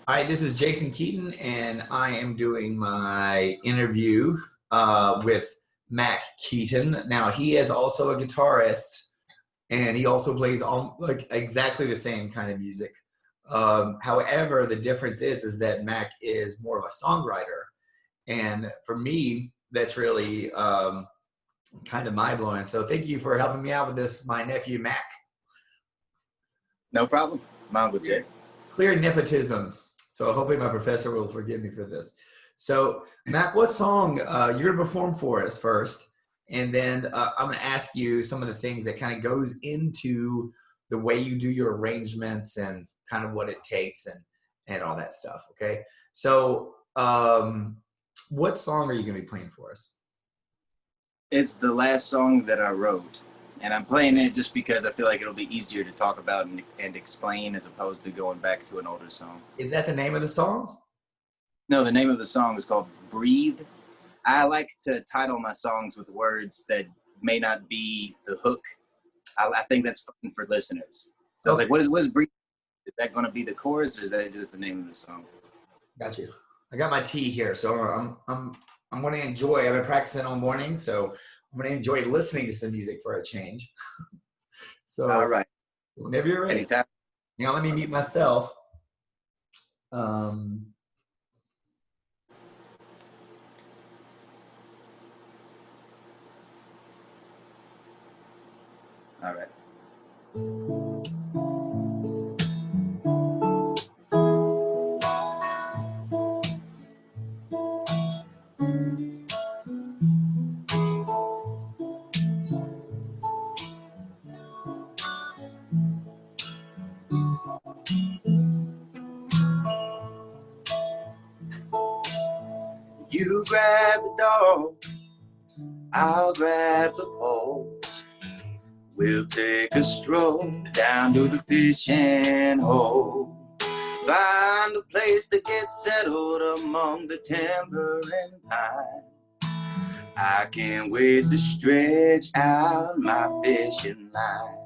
All right, this is Jason Keaton, and I am doing my interview with Mack Keaton. Now, he is also a guitarist, and he also plays like exactly the same kind of music. However, the difference is that Mack is more of a songwriter, and for me, that's really kind of mind blowing. So, thank you for helping me out with this, my nephew Mack. No problem. Mango J. Clear nepotism. So hopefully my professor will forgive me for this. So Matt, what song you're gonna perform for us first, and then I'm gonna ask you some of the things that kind of goes into the way you do your arrangements and kind of what it takes and all that stuff. Okay. So what song are you gonna be playing for us? It's the last song that I wrote, and I'm playing it just because I feel like it'll be easier to talk about and explain as opposed to going back to an older song. Is that the name of the song? No, the name of the song is called Breathe. I like to title my songs with words that may not be the hook. I think that's fun for listeners. So I was like, what is Breathe? Is that going to be the chorus, or is that just the name of the song? Got you. I got my tea here, so I'm going to enjoy. I've been practicing all morning, so I'm going to enjoy listening to some music for a change. So, all right, whenever you're ready. anytime. You know, let me mute myself. All right. You grab the dog, I'll grab the pole. We'll take a stroll down to the fishing hole. Find a place to get settled among the timber and pine. I can't wait to stretch out my fishing line.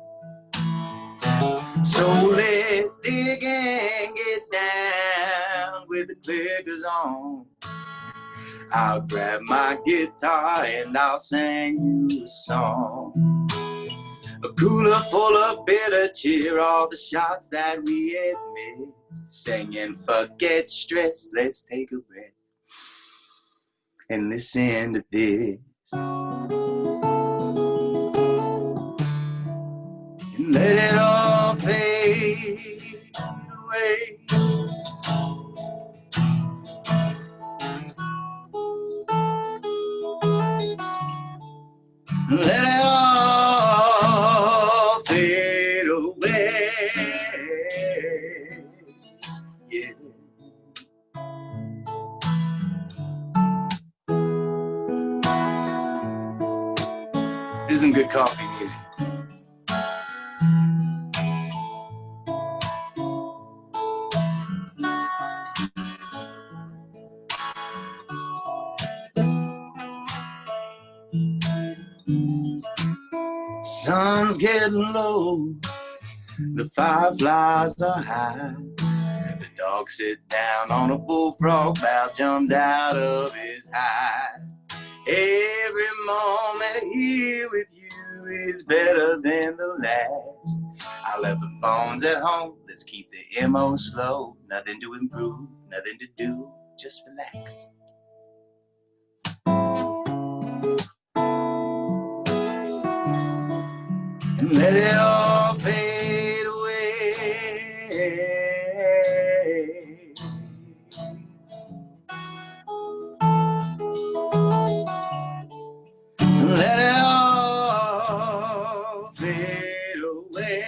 So let's dig and get down with the clickers on. I'll grab my guitar and I'll sing you a song. A cooler full of bitter cheer, all the shots that we had missed. Singing, forget stress, let's take a breath and listen to this. And let it all fade away. Let it all fade away. Yeah. This is some good coffee music. Sun's getting low, the fireflies are high. The dog sit down on a bullfrog bough, jumped out of his hide. Every moment here with you is better than the last. I left the phones at home, let's keep the MO slow. Nothing to improve, nothing to do, just relax. And let it all fade away. Let it all fade away.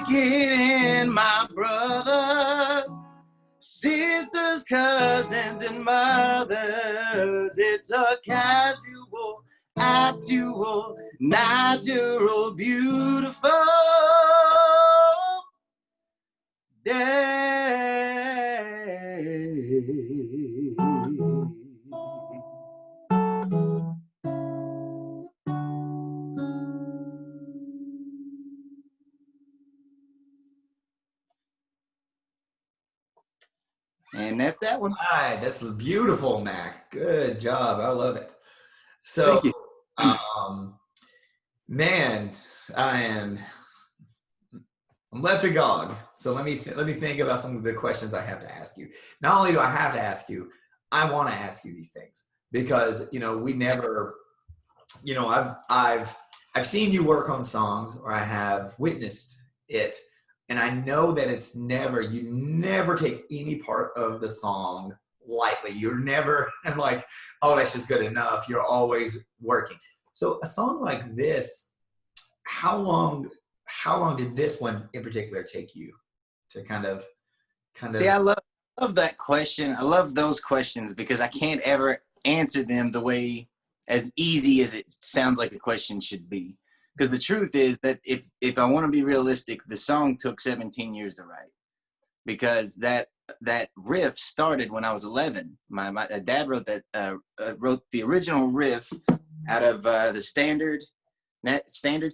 getting my brother, sisters, cousins, and mothers. It's a casual, actual, natural, beautiful day. And that's that one. All right, that's beautiful, Mac. Good job. I love it. So, Thank you. Man, I'm left agog. So let me think about some of the questions I have to ask you. Not only do I have to ask you, I want to ask you these things because we never, I've seen you work on songs, or I have witnessed it, and I know that you never take any part of the song lightly. You're never like, oh, that's just good enough. You're always working. So a song like this, how long did this one in particular take you to kind of See, I love that question. I love those questions because I can't ever answer them the way as easy as it sounds like the question should be. Because the truth is that if I want to be realistic, the song took 17 years to write, because that riff started when I was 11. My dad wrote the original riff out of the standard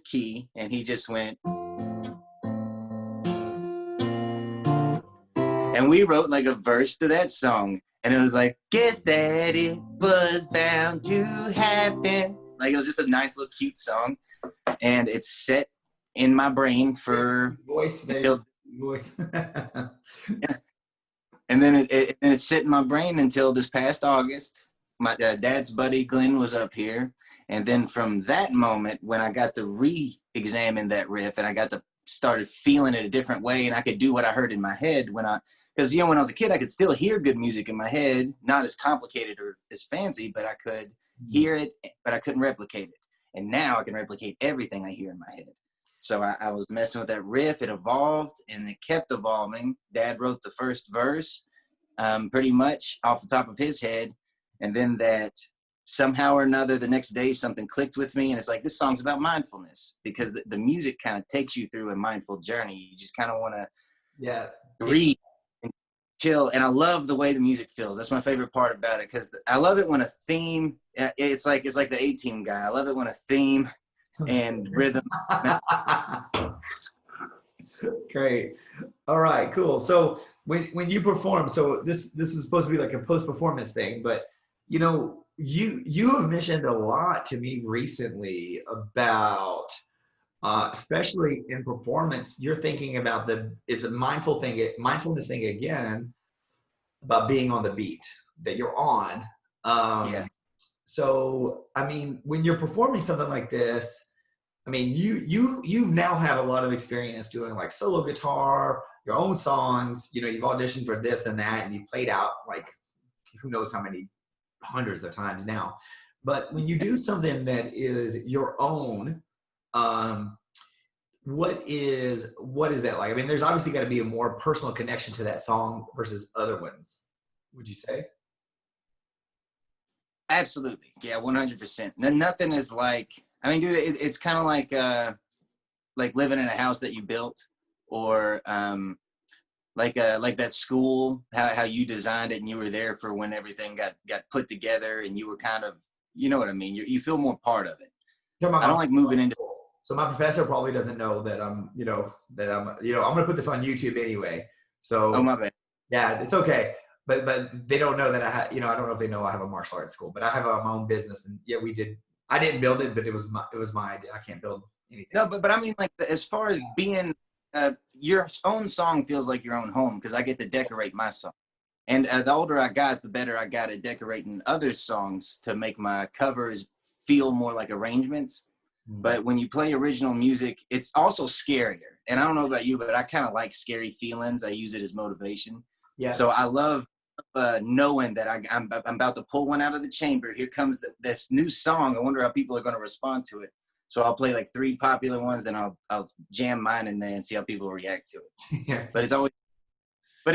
key, and he just went, and we wrote like a verse to that song, and it was like, guess that it was bound to happen. Like, it was just a nice little cute song, and it's set in my brain for voice. Yeah. And then it's set in my brain until this past August. My dad's buddy Glenn was up here, and then from that moment, when I got to re-examine that riff and I got to started feeling it a different way, and I could do what I heard in my head because when I was a kid, I could still hear good music in my head, not as complicated or as fancy, but I could hear it, but I couldn't replicate it. And now I can replicate everything I hear in my head. So I was messing with that riff. It evolved, and it kept evolving. Dad wrote the first verse pretty much off the top of his head. And then that somehow or another, the next day, something clicked with me. And it's like, this song's about mindfulness, because the music kind of takes you through a mindful journey. You just kind of want to breathe and chill. And I love the way the music feels. That's my favorite part about it, because I love it when a theme, it's like the A-Team guy. I love it when a theme and rhythm. Great. All right, cool. So when you perform, so this is supposed to be like a post-performance thing, but you have mentioned a lot to me recently about especially in performance, you're thinking about it's a mindfulness thing again, about being on the beat that you're on. So, I mean, when you're performing something like this, I mean, you now have a lot of experience doing like solo guitar, your own songs, you've auditioned for this and that, and you've played out like who knows how many hundreds of times now. But when you do something that is your own, what is that like? I mean, there's obviously got to be a more personal connection to that song versus other ones, would you say? Absolutely. Yeah, 100%. Nothing is like, I mean, dude, it's kind of like living in a house that you built, or like that school, how you designed it and you were there for when everything got put together, and you were kind of, you know what I mean? You feel more part of it. I don't like moving into. So my professor probably doesn't know that I'm going to put this on YouTube anyway. So, oh, my bad. Yeah, it's okay. But they don't know that I don't know if they know I have a martial arts school, but I have my own business, and yeah, I didn't build it, but it was my idea. I can't build anything. No, but I mean, like, as far as being your own song feels like your own home, because I get to decorate my song. And the older I got, the better I got at decorating other songs to make my covers feel more like arrangements. Mm-hmm. But when you play original music, it's also scarier. And I don't know about you, but I kind of like scary feelings. I use it as motivation. Yeah. So I love knowing that I'm about to pull one out of the chamber. Here comes this new song. I wonder how people are going to respond to it. So I'll play like 3 popular ones, and I'll jam mine in there and see how people react to it. Yeah. But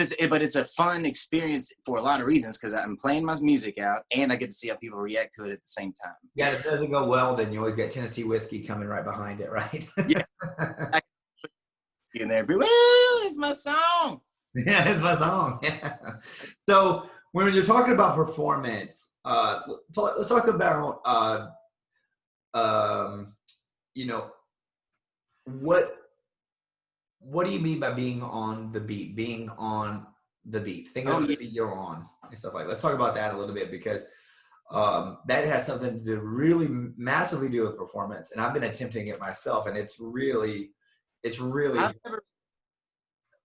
it's a fun experience for a lot of reasons, because I'm playing my music out and I get to see how people react to it at the same time. Yeah, if it doesn't go well, then you always got Tennessee whiskey coming right behind it, right? Yeah. In there, woo, it's my song. Yeah, it's my song. Yeah. So when you're talking about performance, let's talk about you know, what do you mean by being on the beat? Being on the beat. Think of the beat you're on and stuff like that. Let's talk about that a little bit, because that has something to really massively do with performance. And I've been attempting it myself, and it's really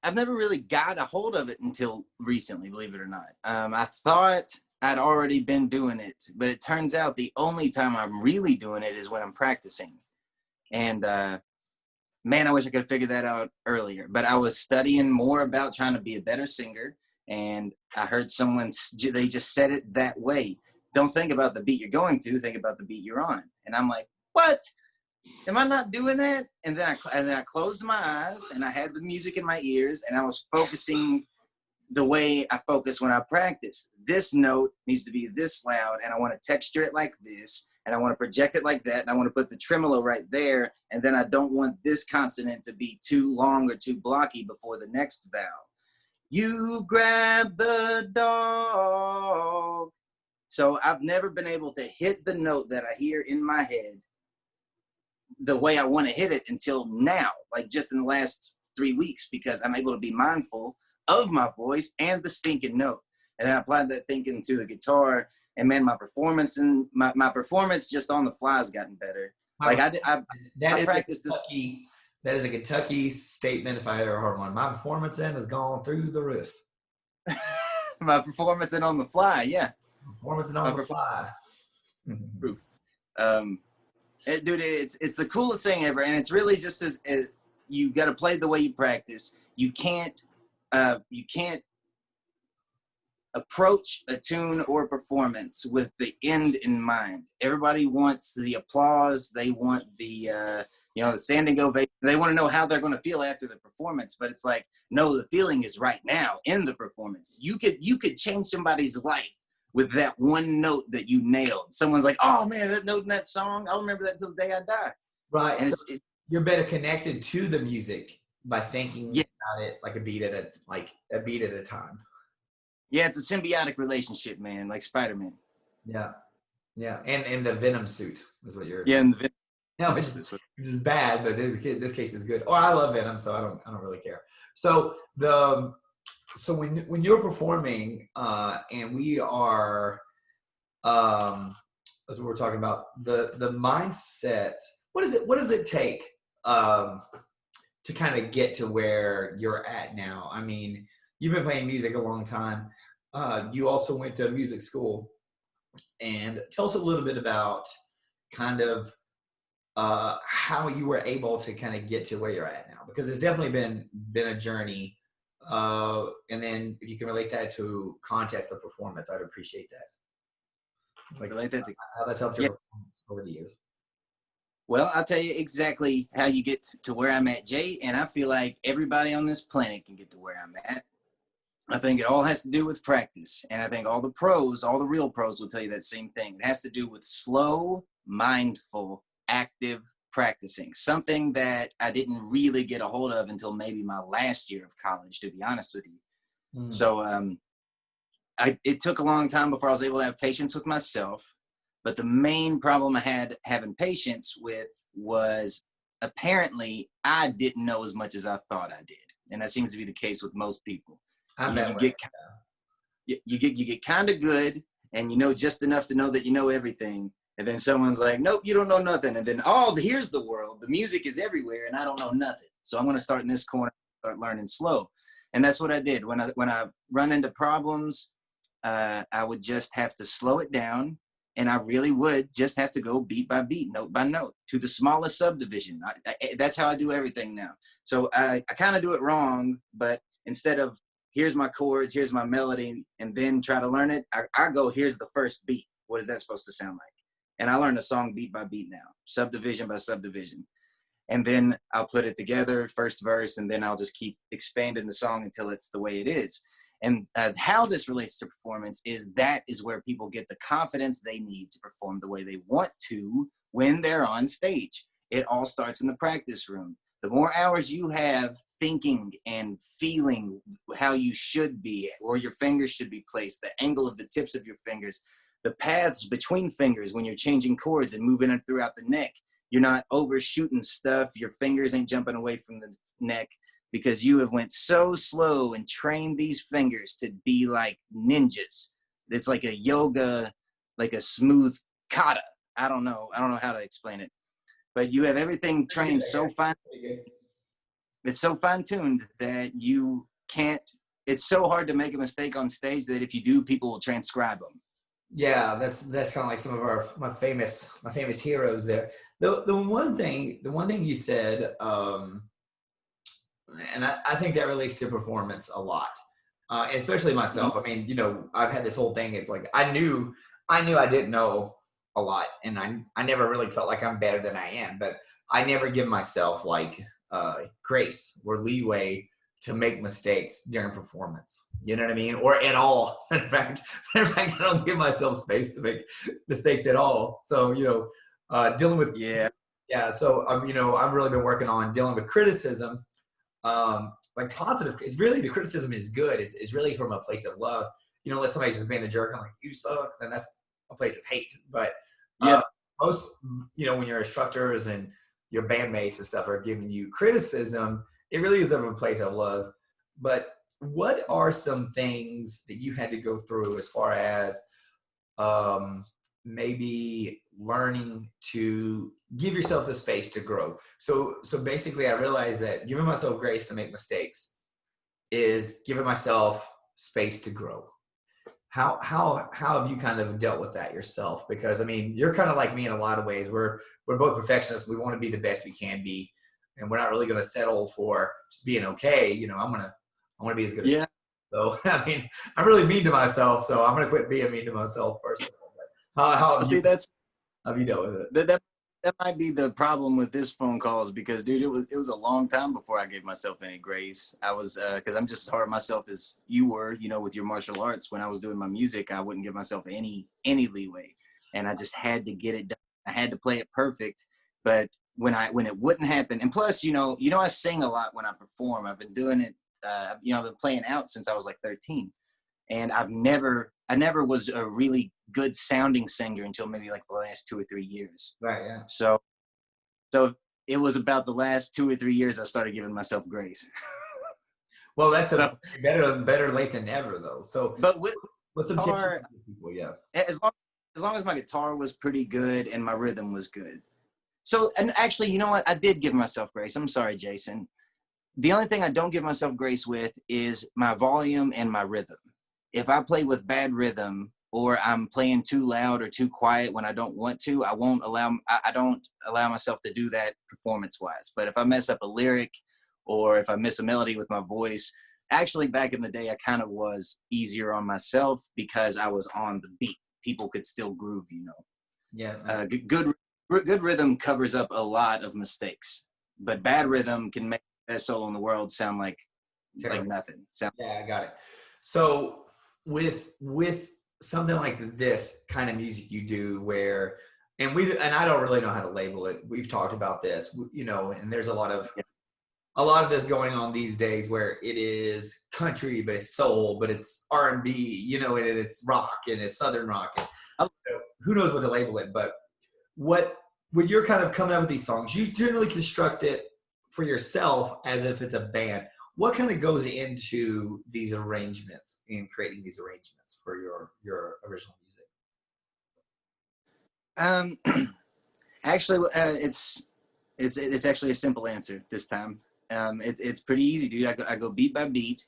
I've never really got a hold of it until recently, believe it or not. I thought I'd already been doing it, but it turns out the only time I'm really doing it is when I'm practicing. And man, I wish I could have figured that out earlier. But I was studying more about trying to be a better singer, and I heard they just said it that way. Don't think about the beat you're going to, think about the beat you're on. And I'm like, what? Am I not doing that? And then I closed my eyes, and I had the music in my ears, and I was focusing the way I focus when I practice. This note needs to be this loud, and I want to texture it like this, and I want to project it like that, and I want to put the tremolo right there, and then I don't want this consonant to be too long or too blocky before the next vowel. You grab the dog. So I've never been able to hit the note that I hear in my head the way I want to hit it until now, like just in the last 3 weeks, because I'm able to be mindful of my voice and the stinking note. And then I applied that thinking to the guitar, and man, my performance just on the fly has gotten better. Like I practiced this. That is a Kentucky statement, if I ever heard one. My performance has gone through the roof. My performance and on the fly, yeah. Performance and on the fly. Proof. Dude, it's the coolest thing ever, and it's really just as you got to play the way you practice. You can't approach a tune or performance with the end in mind. Everybody wants the applause. They want the the standing ovation. They want to know how they're going to feel after the performance. But it's like, no, the feeling is right now in the performance. You could change somebody's life with that one note that you nailed. Someone's like, oh man, that note in that song, I'll remember that until the day I die. Right. And so you're better connected to the music by thinking about it like a beat at a time. Yeah, it's a symbiotic relationship, man, like Spider-Man. Yeah. Yeah. And the Venom suit is what you're. Yeah, and the Venom. No, which is bad, but this case is good. Or I love Venom, so I don't really care. So when you're performing, and we are, as we're talking about the mindset, what does it take to kind of get to where you're at now? I mean, you've been playing music a long time. You also went to music school, and tell us a little bit about kind of how you were able to kind of get to where you're at now, because it's definitely been a journey. And then if you can relate that to context of performance, I'd appreciate that. Like relate that to how that's helped your performance over the years. Well, I'll tell you exactly how you get to where I'm at, Jay, and I feel like everybody on this planet can get to where I'm at. I think it all has to do with practice, and I think all the real pros will tell you that same thing. It has to do with slow, mindful, active practicing, something that I didn't really get a hold of until maybe my last year of college, to be honest with you. So it took a long time before I was able to have patience with myself. But the main problem I had having patience with was apparently I didn't know as much as I thought I did. And that seems to be the case with most people. You get kind of good, and you know just enough to know that you know everything. And then someone's like, nope, you don't know nothing. And then, here's the world. The music is everywhere, and I don't know nothing. So I'm going to start in this corner, start learning slow. And that's what I did. When I run into problems, I would just have to slow it down. And I really would just have to go beat by beat, note by note, to the smallest subdivision. That's how I do everything now. So I kind of do it wrong, but instead of here's my chords, here's my melody, and then try to learn it, I go, here's the first beat. What is that supposed to sound like? And I learn a song beat by beat now, subdivision by subdivision. And then I'll put it together, first verse, and then I'll just keep expanding the song until it's the way it is. And how this relates to performance is that is where people get the confidence they need to perform the way they want to when they're on stage. It all starts in the practice room. The more hours you have thinking and feeling how you should be, or your fingers should be placed, the angle of the tips of your fingers, the paths between fingers when you're changing chords and moving it throughout the neck, you're not overshooting stuff. Your fingers ain't jumping away from the neck because you have went so slow and trained these fingers to be like ninjas. It's like a yoga, like a smooth kata. I don't know how to explain it. But you have everything trained so fine. It's so fine-tuned that you can't, it's so hard to make a mistake on stage that if you do, people will transcribe them. Yeah, that's kind of like some of my famous heroes there. The one thing you said, and I think that relates to performance a lot, especially myself. I mean, you know, I've had this whole thing. It's like I knew I didn't know a lot, and I never really felt like I'm better than I am, but I never give myself like grace or leeway to make mistakes during performance. You know what I mean? Or at all. In fact, I don't give myself space to make mistakes at all. So, you know, dealing with yeah. So you know, I've really been working on dealing with criticism. Like positive, it's really, the criticism is good. It's really from a place of love. You know, unless somebody's just being a jerk, I'm like, you suck, then that's a place of hate. But most, you know, when your instructors and your bandmates and stuff are giving you criticism, it really is from a place of love. But what are some things that you had to go through as far as maybe learning to give yourself the space to grow? So basically I realized that giving myself grace to make mistakes is giving myself space to grow. How have you kind of dealt with that yourself? Because I mean, you're kind of like me in a lot of ways. We're both perfectionists. We want to be the best we can be, and we're not really going to settle for just being okay. You know, I want to be as good as so. I mean, I'm really mean to myself, so I'm going to quit being mean to myself first of all. How have you dealt with it? That might be the problem with this phone calls, because dude, it was a long time before I gave myself any grace. I was because I'm just as hard on myself as you were, you know, with your martial arts. When I was doing my music, I wouldn't give myself any leeway, and I just had to get it done. I had to play it perfect. But when it wouldn't happen, and plus, you know, I sing a lot when I perform. I've been doing it, you know, I've been playing out since I was like 13, and I never was a really good sounding singer until maybe like the last 2 or 3 years. Right. Yeah. So it was about the last 2 or 3 years I started giving myself grace. Well, that's better late than never, though. So, but with some guitar, people, yeah. As long as my guitar was pretty good and my rhythm was good. So, and actually, you know what? I did give myself grace. I'm sorry, Jason. The only thing I don't give myself grace with is my volume and my rhythm. If I play with bad rhythm, or I'm playing too loud or too quiet when I don't want to, I don't allow myself to do that performance-wise. But if I mess up a lyric, or if I miss a melody with my voice, actually back in the day, I kind of was easier on myself because I was on the beat. People could still groove, you know. Yeah. Good rhythm covers up a lot of mistakes, but bad rhythm can make the best solo in the world sound like nothing. Yeah, I got it. So with something like this kind of music you do, where and I don't really know how to label it. We've talked about this, you know, and there's a lot of this going on these days where it is country, but it's soul, but it's R&B, you know, and it's rock and it's Southern rock. And, who knows what to label it? But when you're kind of coming up with these songs, you generally construct it for yourself as if it's a band. What kind of goes into these arrangements, in creating these arrangements for your original music? Actually, it's actually a simple answer this time. It's pretty easy, dude. I go beat by beat,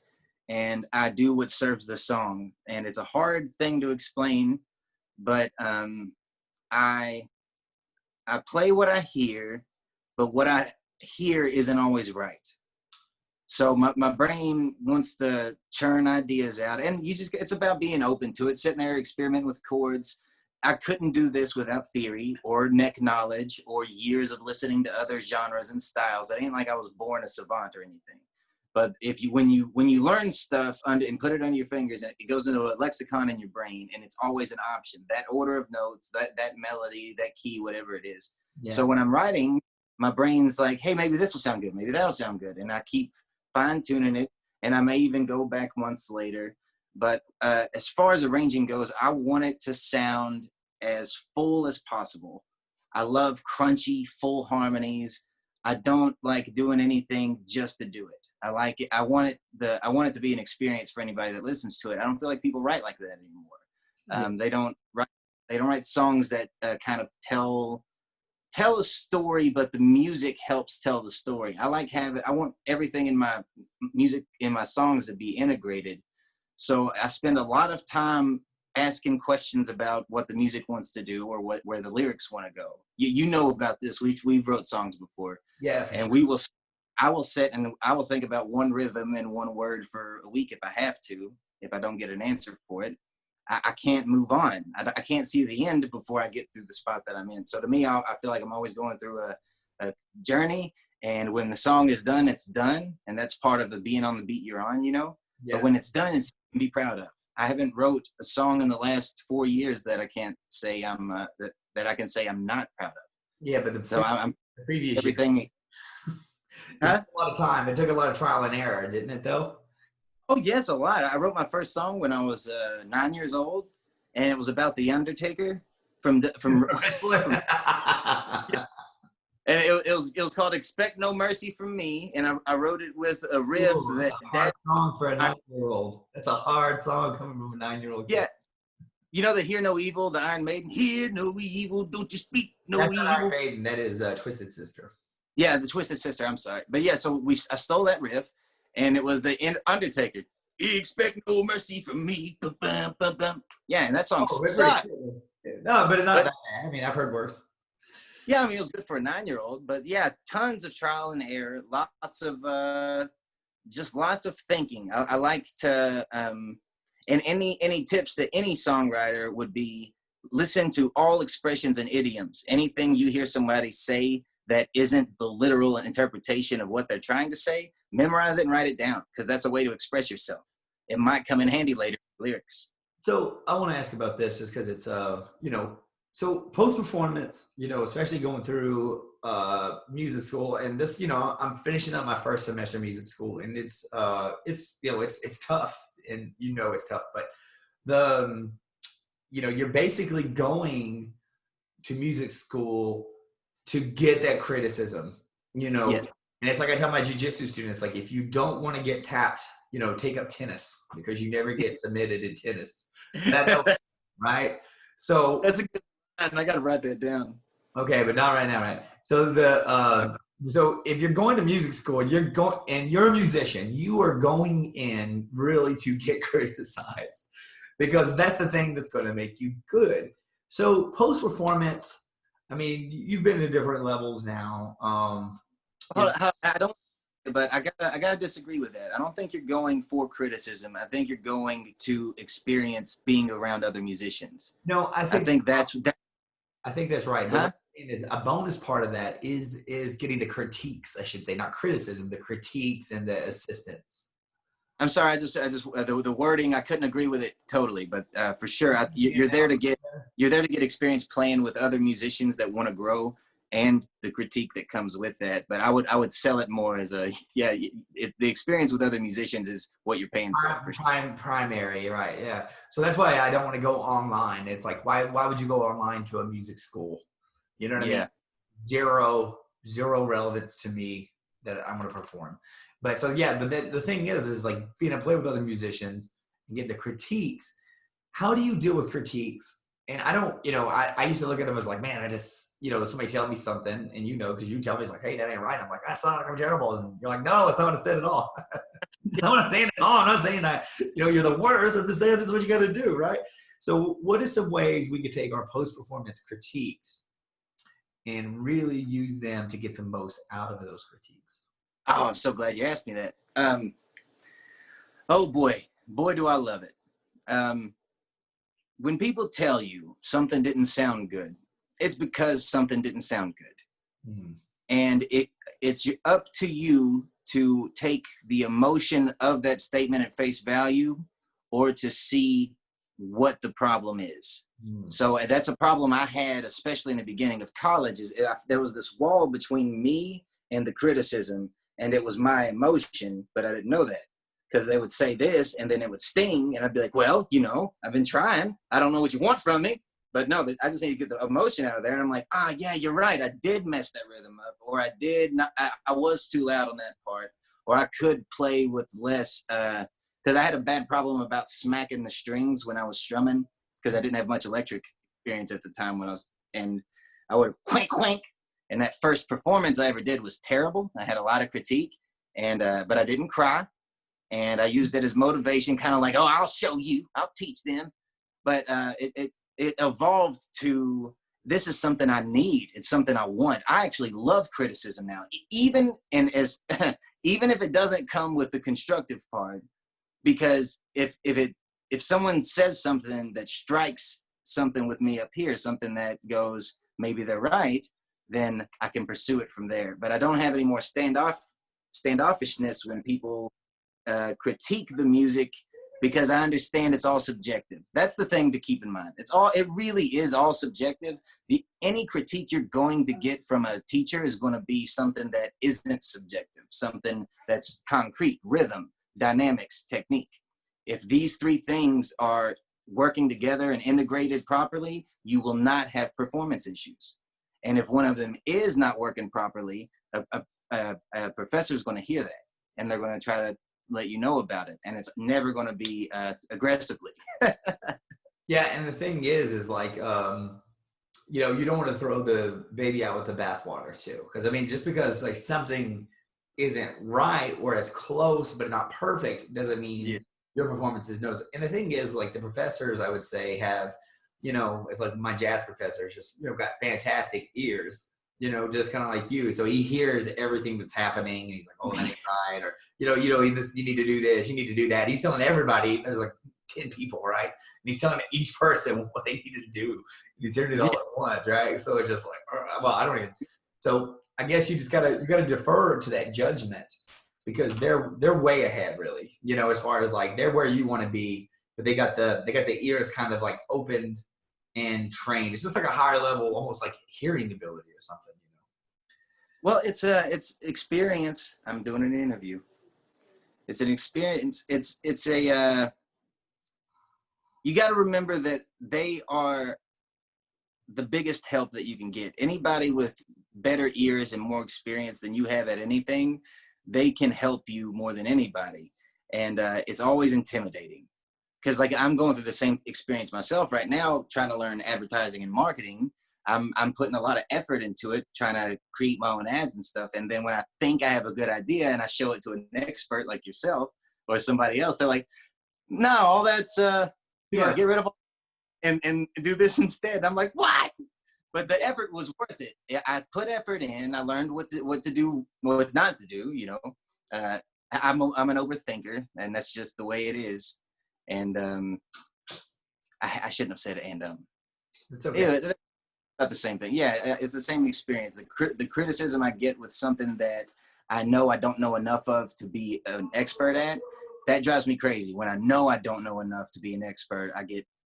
and I do what serves the song. And it's a hard thing to explain, but I play what I hear, but what I hear isn't always right. So my brain wants to churn ideas out, and it's about being open to it, sitting there experimenting with chords, I couldn't do this without theory or neck knowledge or years of listening to other genres and styles. It ain't like I was born a savant or anything. But if you when you learn stuff and put it on your fingers, and it goes into a lexicon in your brain, and it's always an option. That order of notes, that melody, that key, whatever it is. Yes. So when I'm writing, my brain's like, hey, maybe this will sound good, maybe that'll sound good, and I keep fine tuning it. And I may even go back months later. But as far as arranging goes, I want it to sound as full as possible. I love crunchy, full harmonies. I don't like doing anything just to do it. I like it. I want it to be an experience for anybody that listens to it. I don't feel like people write like that anymore. They don't write songs that kind of tell a story, but the music helps tell the story. I want everything in my music, in my songs, to be integrated. So I spend a lot of time asking questions about what the music wants to do, or where the lyrics want to go. You know about this. We've wrote songs before. Yeah. And sure. I will sit and I will think about one rhythm and one word for a week if I have to, if I don't get an answer for it. I can't move on. I can't see the end before I get through the spot that I'm in. So to me, I feel like I'm always going through a journey. And when the song is done, it's done. And that's part of the being on the beat you're on, you know? Yeah. But when it's done, it's something to be proud of. I haven't wrote a song in the last 4 years that I can't say that I can say I'm not proud of. Yeah, but the previous everything. Year. It took a lot of time. It took a lot of trial and error, didn't it, though? Oh, yes, a lot. I wrote my first song when I was 9 years old, and it was about the Undertaker from and it was called "Expect No Mercy from Me," and I wrote it with a riff. Ooh, that's a hard song for a 9-year-old. That's a hard song coming from a 9-year-old kid. Yeah, you know the "Hear No Evil," the Iron Maiden. Hear no evil, don't you speak no That's evil. Not Iron Maiden. That is Twisted Sister. Yeah, the Twisted Sister. I'm sorry, but yeah. So I stole that riff, and it was the Undertaker. Expect no mercy from me. Bum, bum, bum, bum. Yeah, and that song sucked. No, but it's not that bad. I mean, I've heard worse. Yeah, I mean, it was good for a 9-year-old, but yeah, tons of trial and error, lots of thinking. I like to, and any tips that any songwriter would be, listen to all expressions and idioms. Anything you hear somebody say that isn't the literal interpretation of what they're trying to say, memorize it and write it down, because that's a way to express yourself. It might come in handy later, lyrics. So I want to ask about this just because it's, so post-performance, especially going through music school, and this, I'm finishing up my first semester of music school, and it's tough, and it's tough, but you're basically going to music school to get that criticism, Yes. And it's like I tell my jiu-jitsu students, like, if you don't want to get tapped, take up tennis, because you never get submitted in tennis. That helps, right? So that's a good one. I got to write that down. Okay, but not right now, right? So so if you're going to music school, and you're a musician, you are going in really to get criticized, because that's the thing that's going to make you good. So post-performance, I mean, you've been to different levels now. I don't, but I gotta disagree with that. I don't think you're going for criticism. I think you're going to experience being around other musicians. No, I think that's right. Huh? Is a bonus part of that is getting the critiques, I should say, not criticism, the critiques and the assistance. I'm sorry, I just the wording, I couldn't agree with it totally, but for sure, you're there to get experience playing with other musicians that want to grow, and the critique that comes with that. But I would sell it more as the experience with other musicians is what you're paying for. Primary, right? Yeah. So that's why I don't want to go online. It's like, why would you go online to a music school? You know what I mean? Zero relevance to me that I'm going to perform. But so, yeah, but the thing is like being able to play with other musicians and get the critiques. How do you deal with critiques? And I don't, I used to look at them as like, man, I just, somebody tell me something, and because you tell me, it's like, hey, that ain't right. I'm like, I suck, I'm terrible. And you're like, no, it's not what I said at all. That's not what I'm saying at all. I'm not saying that, you're the worst. I'm just saying this is what you got to do, right? So what are some ways we could take our post-performance critiques and really use them to get the most out of those critiques? Oh, I'm so glad you asked me that. Oh boy, do I love it. when people tell you something didn't sound good, it's because something didn't sound good. Mm. And it's up to you to take the emotion of that statement at face value, or to see what the problem is. Mm. So that's a problem I had, especially in the beginning of college, is there was this wall between me and the criticism, and it was my emotion, but I didn't know that, because they would say this and then it would sting, and I'd be like, well, you know, I've been trying. I don't know what you want from me, but no, I just need to get the emotion out of there. And I'm like, yeah, you're right. I did mess that rhythm up, or I did not, I was too loud on that part, or I could play with less, because I had a bad problem about smacking the strings when I was strumming, because I didn't have much electric experience at the time and I would quink, quink. And that first performance I ever did was terrible. I had a lot of critique, but I didn't cry. And I used it as motivation, kind of like, oh, I'll show you, I'll teach them. But it evolved to, this is something I need. It's something I want. I actually love criticism now, even if it doesn't come with the constructive part, because if someone says something that strikes something with me up here, something that goes, maybe they're right, then I can pursue it from there. But I don't have any more standoffishness when people critique the music, because I understand it's all subjective. That's the thing to keep in mind. It really is all subjective. Any critique you're going to get from a teacher is going to be something that isn't subjective, something that's concrete: rhythm, dynamics, technique. If these three things are working together and integrated properly, you will not have performance issues. And if one of them is not working properly, a professor is going to hear that, and they're going to try to let you know about it. And it's never going to be aggressively. Yeah, and the thing is like, you know, you don't want to throw the baby out with the bathwater too. Because I mean, just because like something isn't right or it's close but not perfect doesn't mean your performance is noticeable. And the thing is, like, the professors, I would say, have, you know, it's like my jazz professors just, you know, got fantastic ears, you know, just kind of like you. So he hears everything that's happening, and he's like, oh, that ain't right. Or, you need to do this, you need to do that. He's telling everybody, there's like 10 people, right? And he's telling each person what they need to do. He's hearing it all at once, right? So it's just like, well, I don't even. So I guess you gotta defer to that judgment, because they're way ahead, really, you know, as far as like they're where you want to be, but they got the ears kind of like opened and trained. It's just like a higher level, almost like hearing ability or something, you know. Well, it's experience. I'm doing an interview. It's an experience. It's a you got to remember that they are the biggest help that you can get. Anybody with better ears and more experience than you have at anything, they can help you more than anybody. And it's always intimidating, because like I'm going through the same experience myself right now, trying to learn advertising and marketing. I'm putting a lot of effort into it, trying to create my own ads and stuff. And then when I think I have a good idea and I show it to an expert like yourself or somebody else, they're like, no, all that's, get rid of all and do this instead. And I'm like, what? But the effort was worth it. I put effort in. I learned what to do, what not to do, you know. I'm an overthinker, and that's just the way it is. And I shouldn't have said it. And It's okay. yeah, about the same thing. Yeah, it's the same experience. The criticism I get with something that I know I don't know enough of to be an expert at, that drives me crazy. When I know I don't know enough to be an expert,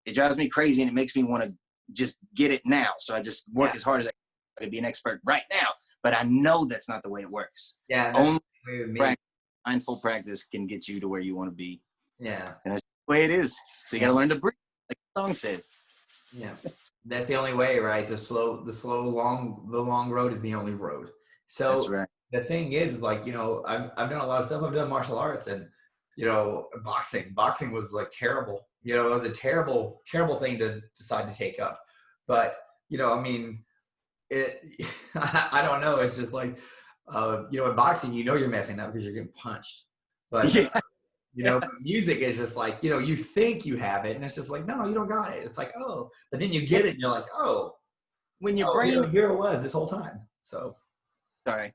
it drives me crazy, and it makes me want to just get it now. So I just work as hard as I can to be an expert right now. But I know that's not the way it works. Yeah, Only mindful practice can get you to where you want to be. Yeah, and that's the way it is. So you got to learn to breathe, like the song says. Yeah, that's the only way, right? The long road is the only road. So that's right. The thing is, like, you know, I've done a lot of stuff. I've done martial arts, and, you know, boxing was like terrible. You know, it was a terrible thing to decide to take up. But, you know, I mean, I don't know. It's just like, you know, in boxing, you know, you're messing up because you're getting punched. But you know, music is just like, you know, you think you have it, and it's just like, no, you don't got it. It's like, oh, but then you get it, and you're like, oh, when your brain, here it was this whole time. So, sorry,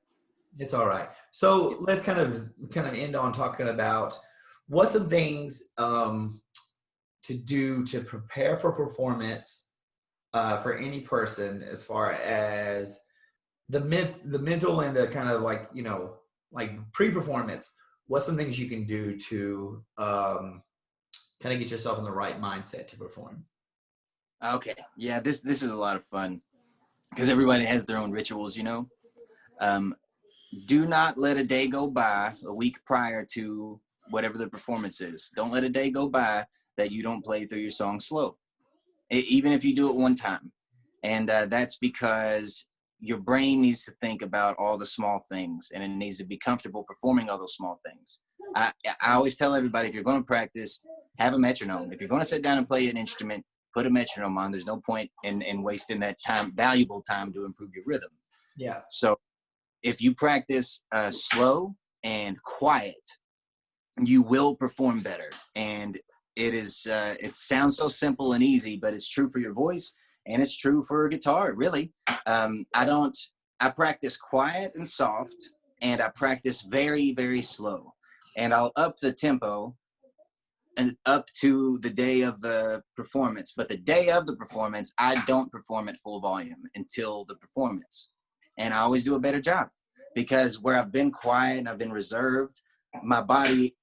it's all right. So let's kind of end on talking about what's some things to do to prepare for performance for any person, as far as the mental and the kind of like, you know, like pre-performance? What's some things you can do to kind of get yourself in the right mindset to perform? Okay, yeah, this is a lot of fun because everybody has their own rituals, you know. Um, do not let a day go by, a week prior to whatever the performance is. Don't let a day go by that you don't play through your song slow, even if you do it one time. And that's because your brain needs to think about all the small things, and it needs to be comfortable performing all those small things. I always tell everybody, if you're going to practice, have a metronome. If you're going to sit down and play an instrument, put a metronome on. There's no point in wasting that time, valuable time, to improve your rhythm. Yeah. So if you practice slow and quiet, you will perform better. And it sounds so simple and easy, but it's true for your voice, and it's true for guitar, really. I practice quiet and soft, and I practice very, very slow. And I'll up the tempo and up to the day of the performance. But the day of the performance, I don't perform at full volume until the performance. And I always do a better job, because where I've been quiet and I've been reserved, my body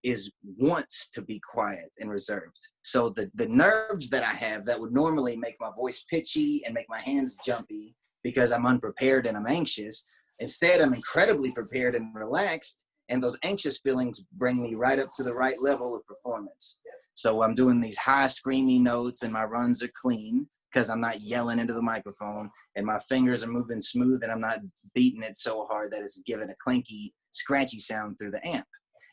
wants to be quiet and reserved. So the nerves that I have that would normally make my voice pitchy and make my hands jumpy because I'm unprepared and I'm anxious, instead I'm incredibly prepared and relaxed, and those anxious feelings bring me right up to the right level of performance. So I'm doing these high screamy notes, and my runs are clean because I'm not yelling into the microphone, and my fingers are moving smooth, and I'm not beating it so hard that it's giving a clinky, scratchy sound through the amp.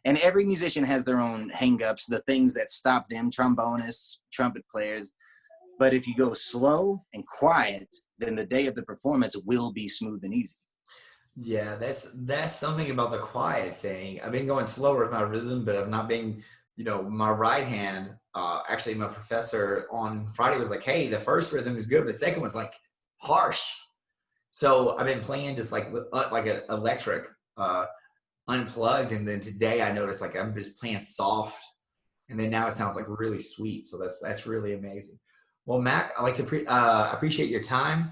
And every musician has their own hangups, the things that stop them, trombonists, trumpet players. But if you go slow and quiet, then the day of the performance will be smooth and easy. Yeah, that's something about the quiet thing. I've been going slower with my rhythm, but I've not been, you know, my right hand. Actually, my professor on Friday was like, "Hey, the first rhythm is good, but the second one's like harsh." So I've been playing just like like an electric, unplugged, and then today I noticed like I'm just playing soft, and then now it sounds like really sweet. So that's really amazing. Well, Mac, I like to appreciate your time.